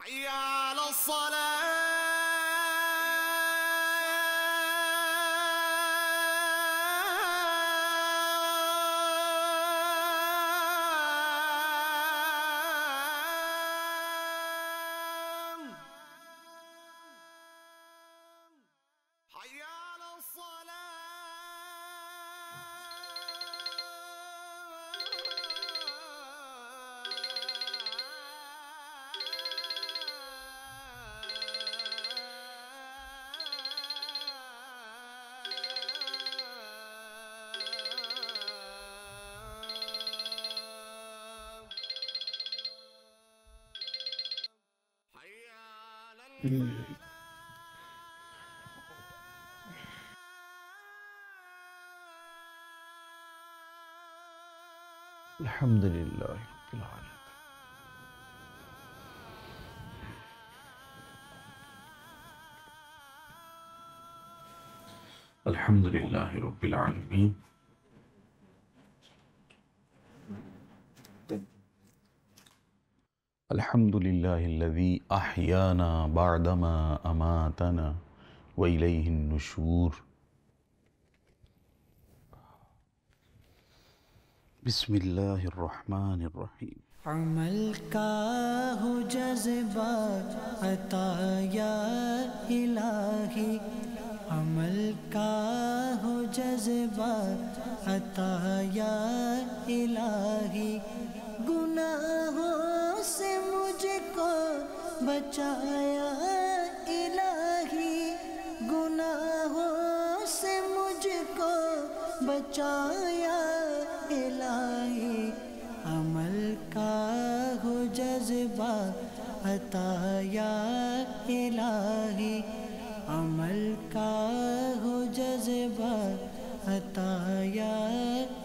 حي على الصلاة حي على الحمد للہ رب العالمین. الحمد للہ رب العالمین. الحمد للہ الذی احیانا بعدما اماتنا والیہ النشور. بسم اللہ الرحمن الرحیم. عمل کا ہو جذبہ عطا یا الہی، عمل کا ہو جذبہ عطا یا الہی، گناہوں سے مجھ کو بچایا الہی، گناہوں سے مجھ کو بچایا الہی، عمل کا ہو جذبہ عطا یا الہی، عمل کا ہو جذبہ عطا یا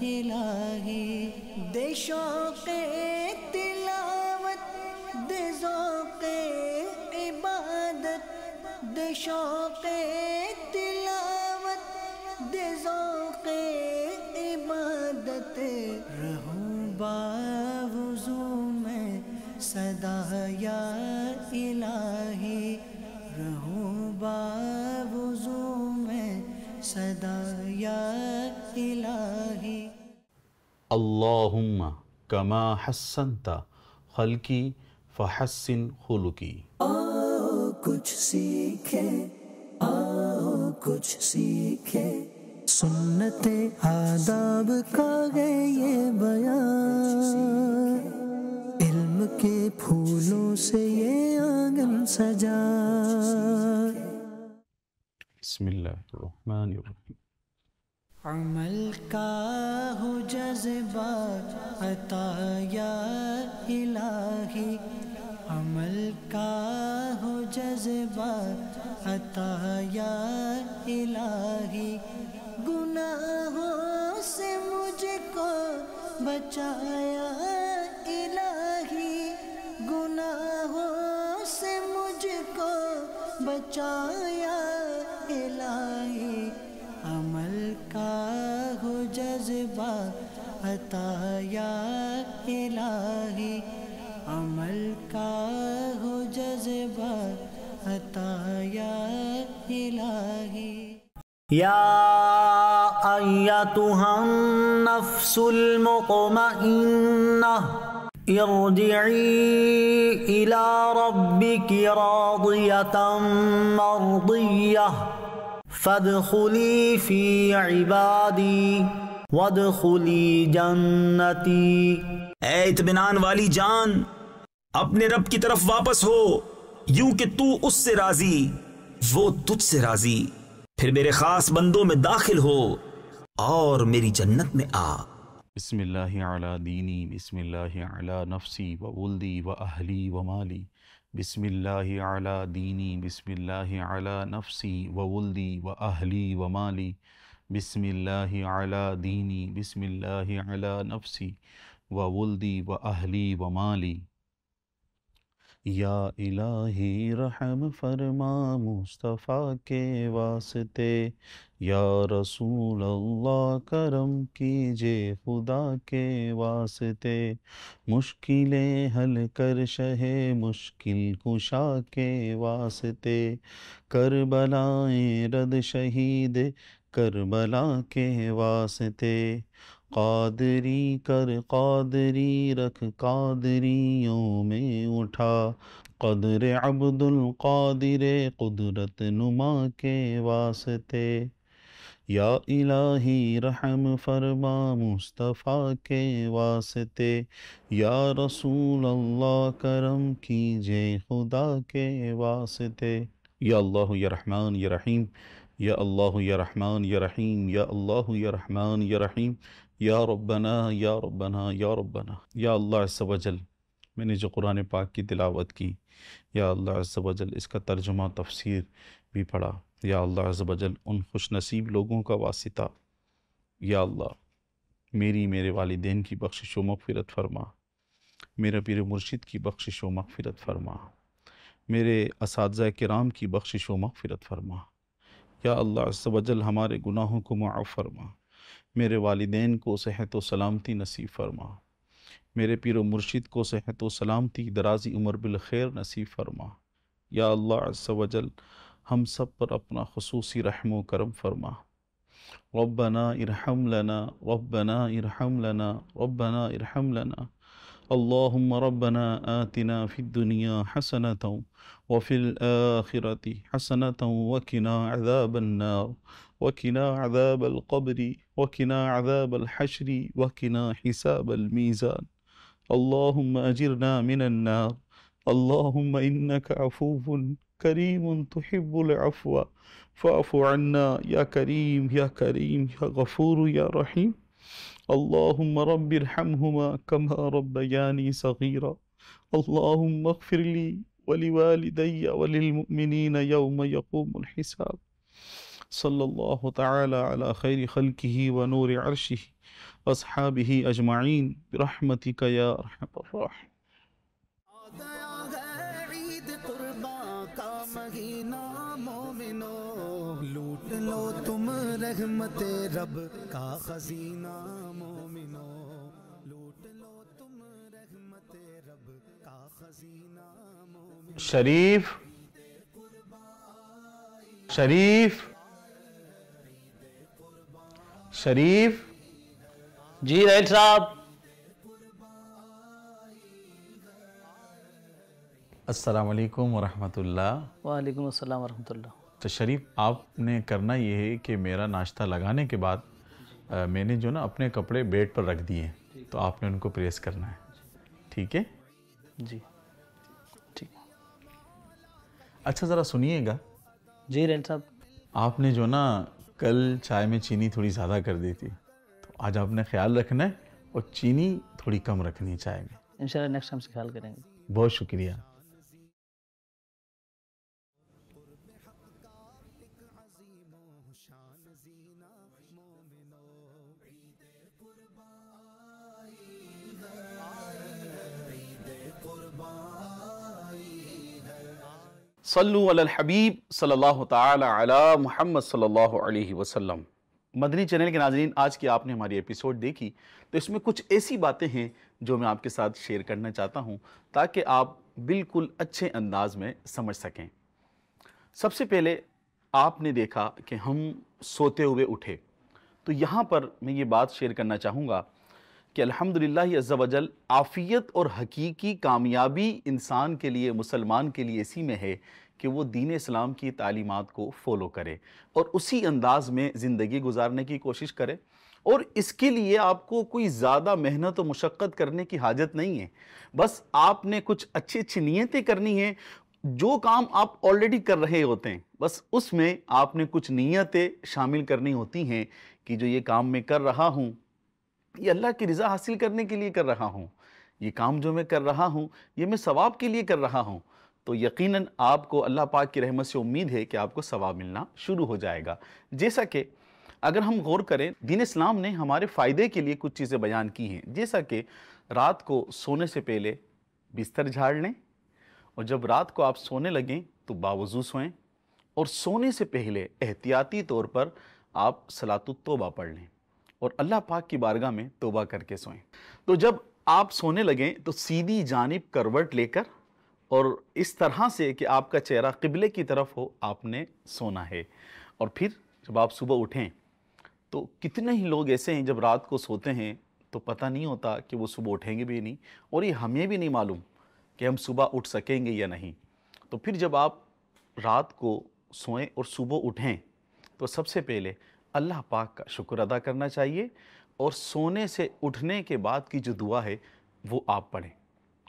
الہی، دے شوق تلاوت دے ذوق عبادت، دے شوق تلاوت دے ذوق عبادت، رہوں باوضو میں سدا یا الہی، رہوں باوضو میں سدا یا الہی. اللہم کما حسنت خلقی فحسن خلقی. آؤ کچھ سیکھے، آؤ کچھ سیکھے، سنت آداب کا ہے یہ بیان، علم کے پھولوں سے یہ آنگن سجا. بسم اللہ الرحمن الرحیم. عمل کا ہو جذبہ عطا یا الہی، عمل کا ہو جذبہ عطا یا الہی، گناہوں سے مجھ کو بچایا الہی، گناہوں سے مجھ کو بچایا الہی، عمل کا ہو جذبہ عطا یا الہی، عمل کا ہو جذبہ عطا یا الہی. یا ایتھا النفس المطمئنہ ارجعی الی ربک راضیۃ مرضیہ فادخلی فی عبادی وادخلی جنتی. اے اطمینان والی جان، اپنے رب کی طرف واپس ہو، یوں کہ تو اس سے راضی وہ تجھ سے راضی، پھر میرے خاص بندوں میں داخل ہو اور میری جنت میں آ. بسم اللہ علی دینی، بسم اللہ علی نفسی و ولدی و اہلی و مالی، بسم اللہ علی دینی، بسم اللہ علی نفسی و ولدی و اہلی و مالی، بسم اللہ علی دینی، بسم اللہ علی نفسی و ولدی و اہلی و مالی. یا الہی رحم فرما مصطفیٰ کے واسطے، یا رسول اللہ کرم کیجے خدا کے واسطے، مشکلیں حل کر شہ مشکل کشا کے واسطے، کربلائیں رد شہید کربلا کے واسطے، قادری کر قادری رکھ قادریوں میں اٹھا، قدر عبد القادر قدرت نما کے واسطے، یا الہی رحم فرما مصطفیٰ کے واسطے، یا رسول اللہ کرم کیجے خدا کے واسطے، یا اللہ یا رحمان یا رحیم، یا اللہ یا رحمان یا رحیم، یا اللہ یا رحمان یا رحیم، یا ربنا یا ربنا یا ربنا۔ یا اللہ عز و جل، میں نے جو قرآن پاک کی تلاوت کی، یا اللہ عز و جل اس کا ترجمہ تفسیر بھی پڑھا، یا اللہ عز و جل ان خوش نصیب لوگوں کا واسطہ، یا اللہ میرے والدین کی بخشش و مغفرت فرما، میرے پیر مرشد کی بخشش و مغفرت فرما، میرے اساتذہ کرام کی بخشش و مغفرت فرما، یا اللہ عز و جل ہمارے گناہوں کو معاف فرما، میرے والدین کو صحت و سلامتی نصیب فرما، میرے پیر و مرشد کو صحت و سلامتی درازی عمر بالخیر نصیب فرما، یا اللہ عز و جل ہم سب پر اپنا خصوصی رحم و کرم فرما۔ ربنا ارحم لنا ربنا ارحم لنا ربنا ارحم لنا، اللہم ربنا آتنا فی الدنیا حسنة وفی الآخرة حسنة وقنا عذاب النار وقنا عذاب القبر وقنا عذاب الحشر وقنا حساب الميزان، اللهم أجرنا من النار، اللهم إنك عفو كريم تحب العفو فاعف عنا يا كريم يا كريم يا غفور يا رحيم، اللهم رب ارحمهما كما ربياني صغيرا، اللهم اغفر لي ولوالدي وللمؤمنين يوم يقوم الحساب، صلى الله تعالى على خير خلقه ونور عرشه أصحابه أجمعين برحمتك يا أرحم الراحمين۔ گیا ہے عید قرباں کا مہینہ مومنو، لوٹ لو تم رحمت رب کا خزینہ مومنو، لوٹ لو تم رحمت رب کا خزینہ مومنو۔ شریف شریف شریف جی رائل صاحب۔ السلام علیکم ورحمۃ اللہ۔ وعلیکم السلام ورحمۃ اللہ۔ تو شریف آپ نے کرنا یہ ہے کہ میرا ناشتہ لگانے کے بعد میں نے جو نا اپنے کپڑے بیڈ پر رکھ دیے ہیں، تو آپ نے ان کو پریس کرنا ہے، ٹھیک ہے؟ جی ٹھیک۔ اچھا ذرا سنیے گا، جی رائل صاحب۔ آپ نے جو نا کل چائے میں چینی تھوڑی زیادہ کر دی تھی، تو آج آپ نے خیال رکھنا ہے اور چینی تھوڑی کم رکھنی ہے چائے میں۔ انشاءاللہ نیکسٹ ٹائم سے خیال کریں گے۔ بہت شکریہ۔ صلو علی الحبیب صلی اللہ تعالی علی محمد صلی اللہ علیہ وسلم۔ مدنی چینل کے ناظرین، آج کی آپ نے ہماری ایپیسوڈ دیکھی تو اس میں کچھ ایسی باتیں ہیں جو میں آپ کے ساتھ شیئر کرنا چاہتا ہوں تاکہ آپ بالکل اچھے انداز میں سمجھ سکیں۔ سب سے پہلے آپ نے دیکھا کہ ہم سوتے ہوئے اٹھے، تو یہاں پر میں یہ بات شیئر کرنا چاہوں گا کہ الحمدللہ عز و جل عافیت اور حقیقی کامیابی انسان کے لیے، مسلمان کے لیے اسی میں ہے کہ وہ دین اسلام کی تعلیمات کو فالو کرے اور اسی انداز میں زندگی گزارنے کی کوشش کرے، اور اس کے لیے آپ کو کوئی زیادہ محنت و مشقت کرنے کی حاجت نہیں ہے۔ بس آپ نے کچھ اچھی اچھی نیتیں کرنی ہیں، جو کام آپ آلریڈی کر رہے ہوتے ہیں بس اس میں آپ نے کچھ نیتیں شامل کرنی ہوتی ہیں کہ جو یہ کام میں کر رہا ہوں یہ اللہ کی رضا حاصل کرنے کے لیے کر رہا ہوں، یہ کام جو میں کر رہا ہوں یہ میں ثواب کے لیے کر رہا ہوں، تو یقیناً آپ کو اللہ پاک کی رحمت سے امید ہے کہ آپ کو ثواب ملنا شروع ہو جائے گا۔ جیسا کہ اگر ہم غور کریں، دین اسلام نے ہمارے فائدے کے لیے کچھ چیزیں بیان کی ہیں، جیسا کہ رات کو سونے سے پہلے بستر جھاڑ لیں اور جب رات کو آپ سونے لگیں تو باوضو سوئیں، اور سونے سے پہلے احتیاطی طور پر آپ صلاۃ التوبہ پڑھ لیں اور اللہ پاک کی بارگاہ میں توبہ کر کے سوئیں۔ تو جب آپ سونے لگیں تو سیدھی جانب کروٹ لے کر اور اس طرح سے کہ آپ کا چہرہ قبلے کی طرف ہو آپ نے سونا ہے۔ اور پھر جب آپ صبح اٹھیں تو کتنے ہی لوگ ایسے ہیں جب رات کو سوتے ہیں تو پتہ نہیں ہوتا کہ وہ صبح اٹھیں گے بھی نہیں، اور یہ ہمیں بھی نہیں معلوم کہ ہم صبح اٹھ سکیں گے یا نہیں۔ تو پھر جب آپ رات کو سوئیں اور صبح اٹھیں تو سب سے پہلے اللہ پاک کا شکر ادا کرنا چاہیے، اور سونے سے اٹھنے کے بعد کی جو دعا ہے وہ آپ پڑھیں۔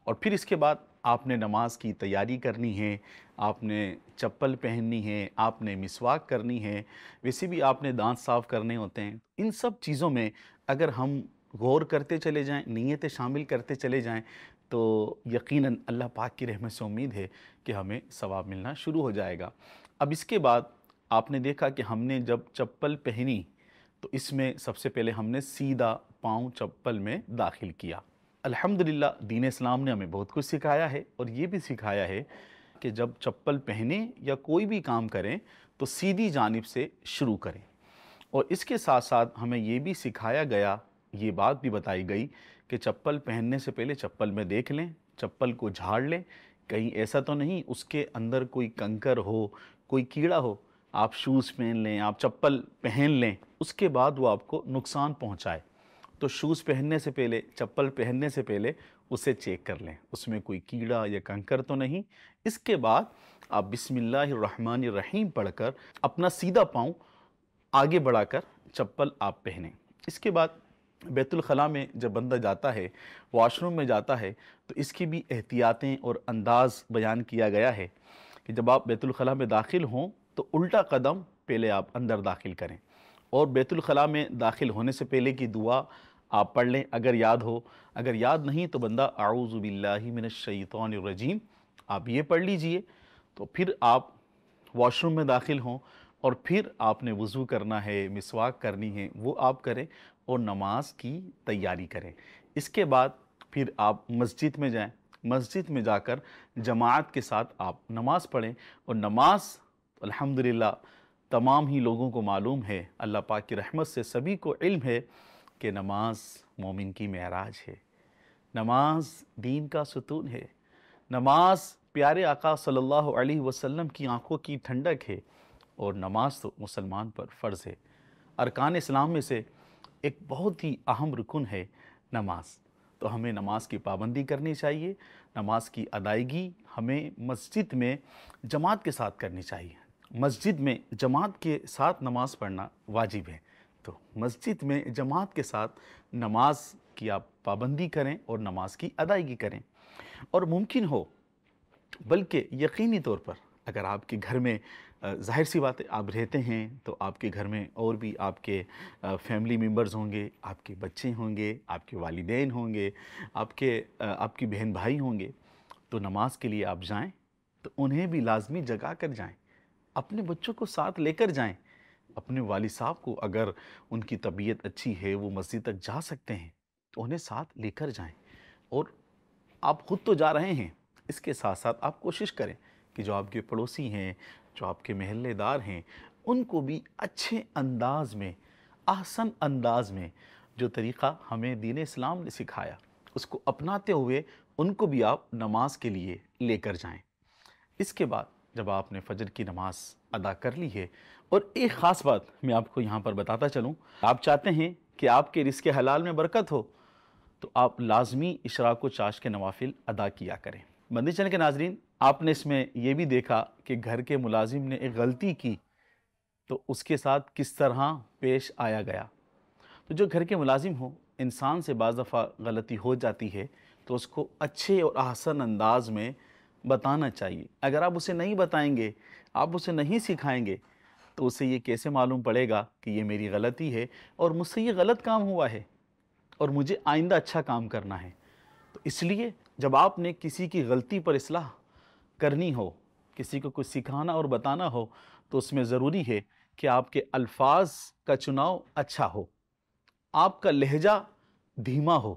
اور پھر اس کے بعد آپ نے نماز کی تیاری کرنی ہے، آپ نے چپل پہننی ہے، آپ نے مسواک کرنی ہے، ویسے بھی آپ نے دانت صاف کرنے ہوتے ہیں۔ ان سب چیزوں میں اگر ہم غور کرتے چلے جائیں، نیتیں شامل کرتے چلے جائیں تو یقیناً اللہ پاک کی رحمت سے امید ہے کہ ہمیں ثواب ملنا شروع ہو جائے گا۔ اب اس کے بعد آپ نے دیکھا کہ ہم نے جب چپل پہنی تو اس میں سب سے پہلے ہم نے سیدھا پاؤں چپل میں داخل کیا۔ الحمدللہ دین اسلام نے ہمیں بہت کچھ سکھایا ہے، اور یہ بھی سکھایا ہے کہ جب چپل پہنیں یا کوئی بھی کام کریں تو سیدھی جانب سے شروع کریں۔ اور اس کے ساتھ ساتھ ہمیں یہ بھی سکھایا گیا، یہ بات بھی بتائی گئی کہ چپل پہننے سے پہلے چپل میں دیکھ لیں، چپل کو جھاڑ لیں، کہیں ایسا تو نہیں اس کے اندر کوئی کنکر ہو، کوئی کیڑا ہو، آپ شوز پہن لیں، آپ چپل پہن لیں، اس کے بعد وہ آپ کو نقصان پہنچائے۔ تو شوز پہننے سے پہلے، چپل پہننے سے پہلے اسے چیک کر لیں اس میں کوئی کیڑا یا کنکر تو نہیں۔ اس کے بعد آپ بسم اللہ الرحمن الرحیم پڑھ کر اپنا سیدھا پاؤں آگے بڑھا کر چپل آپ پہنیں۔ اس کے بعد بیت الخلاء میں جب بندہ جاتا ہے، واش روم میں جاتا ہے، تو اس کی بھی احتیاطیں اور انداز بیان کیا گیا ہے کہ جب آپ بیت الخلاء میں داخل ہوں تو الٹا قدم پہلے آپ اندر داخل کریں، اور بیت الخلاء میں داخل ہونے سے پہلے کی دعا آپ پڑھ لیں اگر یاد ہو، اگر یاد نہیں تو بندہ اعوذ باللہ من الشیطان الرجیم آپ یہ پڑھ لیجئے۔ تو پھر آپ واش روم میں داخل ہوں اور پھر آپ نے وضو کرنا ہے، مسواک کرنی ہے، وہ آپ کریں اور نماز کی تیاری کریں۔ اس کے بعد پھر آپ مسجد میں جائیں، مسجد میں جا کر جماعت کے ساتھ آپ نماز پڑھیں، اور نماز الحمدللہ تمام ہی لوگوں کو معلوم ہے، اللہ پاک کی رحمت سے سبھی کو علم ہے کہ نماز مومن کی معراج ہے، نماز دین کا ستون ہے، نماز پیارے آقا صلی اللہ علیہ وسلم کی آنکھوں کی ٹھنڈک ہے، اور نماز تو مسلمان پر فرض ہے۔ ارکان اسلام میں سے ایک بہت ہی اہم رکن ہے نماز، تو ہمیں نماز کی پابندی کرنی چاہیے، نماز کی ادائیگی ہمیں مسجد میں جماعت کے ساتھ کرنی چاہیے۔ مسجد میں جماعت کے ساتھ نماز پڑھنا واجب ہے، تو مسجد میں جماعت کے ساتھ نماز کی آپ پابندی کریں اور نماز کی ادائیگی کریں۔ اور ممکن ہو بلکہ یقینی طور پر اگر آپ کے گھر میں ظاہر سی بات ہے آپ رہتے ہیں تو آپ کے گھر میں اور بھی آپ کے فیملی ممبرز ہوں گے، آپ کے بچے ہوں گے، آپ کے والدین ہوں گے، آپ کی بہن بھائی ہوں گے، تو نماز کے لیے آپ جائیں تو انہیں بھی لازمی جگا کر جائیں، اپنے بچوں کو ساتھ لے کر جائیں، اپنے والد صاحب کو اگر ان کی طبیعت اچھی ہے وہ مسجد تک جا سکتے ہیں تو انہیں ساتھ لے کر جائیں۔ اور آپ خود تو جا رہے ہیں، اس کے ساتھ ساتھ آپ کوشش کریں کہ جو آپ کے پڑوسی ہیں، جو آپ کے محلے دار ہیں، ان کو بھی اچھے انداز میں، احسن انداز میں جو طریقہ ہمیں دین اسلام نے سکھایا اس کو اپناتے ہوئے ان کو بھی آپ نماز کے لیے لے کر جائیں۔ اس کے بعد جب آپ نے فجر کی نماز ادا کر لی ہے، اور ایک خاص بات میں آپ کو یہاں پر بتاتا چلوں، آپ چاہتے ہیں کہ آپ کے رزق حلال میں برکت ہو تو آپ لازمی اشراق و چاش کے نوافل ادا کیا کریں۔ مدنی چینل کے ناظرین، آپ نے اس میں یہ بھی دیکھا کہ گھر کے ملازم نے ایک غلطی کی تو اس کے ساتھ کس طرح پیش آیا گیا۔ تو جو گھر کے ملازم ہوں، انسان سے بعض دفعہ غلطی ہو جاتی ہے تو اس کو اچھے اور احسن انداز میں بتانا چاہیے۔ اگر آپ اسے نہیں بتائیں گے، آپ اسے نہیں سکھائیں گے تو اسے یہ کیسے معلوم پڑے گا کہ یہ میری غلطی ہے اور مجھ سے یہ غلط کام ہوا ہے اور مجھے آئندہ اچھا کام کرنا ہے۔ تو اس لیے جب آپ نے کسی کی غلطی پر اصلاح کرنی ہو، کسی کو کچھ سکھانا اور بتانا ہو، تو اس میں ضروری ہے کہ آپ کے الفاظ کا چناؤ اچھا ہو، آپ کا لہجہ دھیما ہو،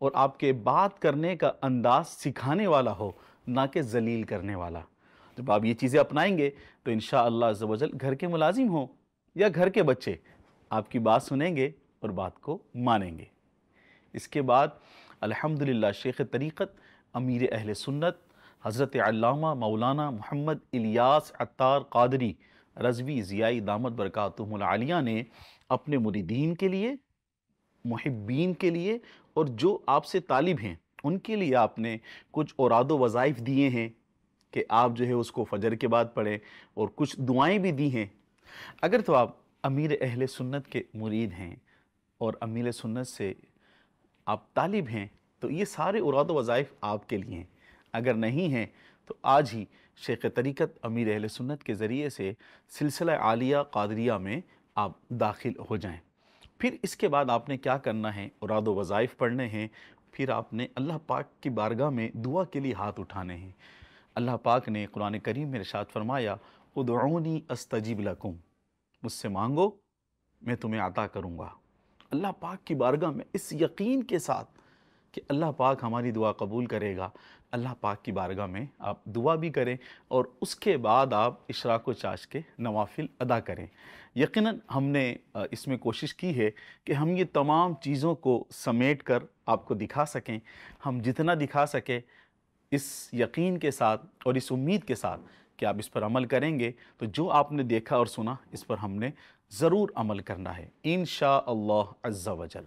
اور آپ کے بات کرنے کا انداز سکھانے والا ہو، نہ کہ ذلیل کرنے والا۔ جب آپ یہ چیزیں اپنائیں گے تو انشاءاللہ عز و جل گھر کے ملازم ہوں یا گھر کے بچے آپ کی بات سنیں گے اور بات کو مانیں گے۔ اس کے بعد الحمدللہ شیخ طریقت امیر اہل سنت حضرت علامہ مولانا محمد الیاس عطار قادری رضوی ضیائی دامت برکاتہم العالیہ نے اپنے مریدین کے لیے، محبین کے لیے اور جو آپ سے طالب ہیں ان کے لیے آپ نے کچھ اوراد و وظائف دیے ہیں کہ آپ جو ہے اس کو فجر کے بعد پڑھیں، اور کچھ دعائیں بھی دی ہیں۔ اگر تو آپ امیر اہل سنت کے مرید ہیں اور امیر سنت سے آپ طالب ہیں تو یہ سارے اوراد و وظائف آپ کے لیے ہیں۔ اگر نہیں ہیں تو آج ہی شیخ طریقت امیر اہل سنت کے ذریعے سے سلسلہ عالیہ قادریہ میں آپ داخل ہو جائیں۔ پھر اس کے بعد آپ نے کیا کرنا ہے، اوراد و وظائف پڑھنے ہیں، پھر آپ نے اللہ پاک کی بارگاہ میں دعا کے لیے ہاتھ اٹھانے ہیں۔ اللہ پاک نے قرآن کریم میں ارشاد فرمایا ادعونی استجب لکم، مجھ سے مانگو میں تمہیں عطا کروں گا۔ اللہ پاک کی بارگاہ میں اس یقین کے ساتھ کہ اللہ پاک ہماری دعا قبول کرے گا، اللہ پاک کی بارگاہ میں آپ دعا بھی کریں اور اس کے بعد آپ اشراق و چاش کے نوافل ادا کریں۔ یقیناً ہم نے اس میں کوشش کی ہے کہ ہم یہ تمام چیزوں کو سمیٹ کر آپ کو دکھا سکیں، ہم جتنا دکھا سکیں اس یقین کے ساتھ اور اس امید کے ساتھ کہ آپ اس پر عمل کریں گے تو جو آپ نے دیکھا اور سنا اس پر ہم نے ضرور عمل کرنا ہے انشاءاللہ عز و جل۔